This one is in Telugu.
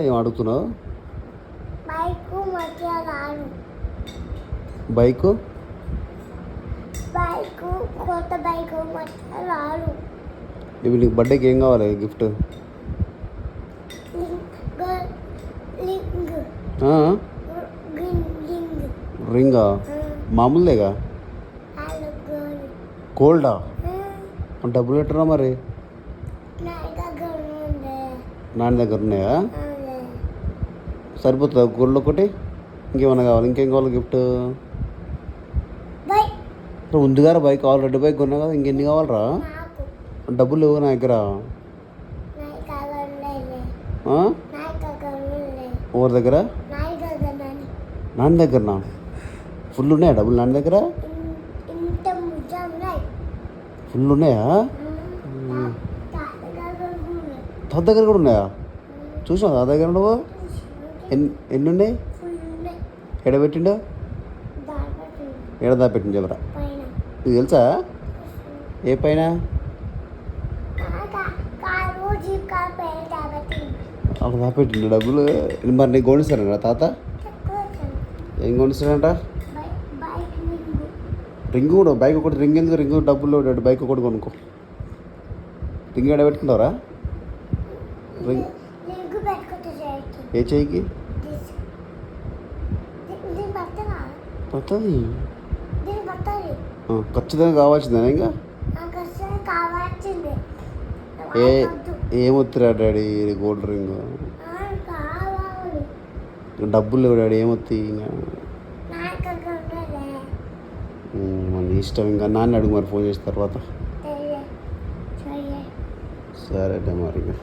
ఏం అడుగుతున్నావు? బైకు మధ్య రాను. బైకు బైకు కొత్త బైకు మధ్య రాను. ఇవి నీకు బర్త్డేకి ఏం కావాలి గిఫ్ట్? రింగా? మామూలుదేగా. గోల్డా? డబ్బులు పెట్టరా మరి? నాన్న దగ్గర ఉన్నాయా? సరిపోతుందా గోల్డ్ ఒకటి? ఇంకేమన్నా కావాలి? ఇంకేం కావాలి గిఫ్ట్? ఉందిగా బైక్, ఆల్రెడీ బైక్ కొన్నా కదా, ఇంకెన్ని కావాలరా? డబ్బులు లేవు నా దగ్గర. ఎవరి దగ్గర? నాన్న దగ్గరనా? ఫుల్ ఉన్నాయా డబ్బులు నాన్న దగ్గర? ఫుల్ ఉన్నాయా? తాత దగ్గర కూడా ఉన్నాయా? చూసావు తాత దగ్గర నువ్వు? ఎన్ని ఉన్నాయి? ఎడబెట్టిండు? ఎడదాపెట్టిండు చెప్పరా? ఇది తెలుసా? ఏ పైన? అక్కడ దాపెట్టిండు డబ్బులు. మరి నీకు కొనిస్తారా తాత? ఏం కొనిస్తాడంట? రింగ్ కూడా. బైక్ ఒకటి రింగ్ ఎందుకు? రింగ్ డబ్బులు బైక్ ఒకటి కొనుక్కో. రింగ్ ఎడ పెట్టుకుంటావరా? రింగ్ ఏ చెయ్యికి పడుతుంది? ఖచ్చితంగా కావాల్సిందే ఇంకా. ఏమొత్తిరా డాడీ గోల్డ్ రింగ్? డబ్బులు లేవు డాడీ, ఏమొత్తి ఇంకా. మన ఇష్టం. ఇంకా నాన్న అడుగు మరి ఫోన్ చేసిన తర్వాత. సరే మరి ఇంకా.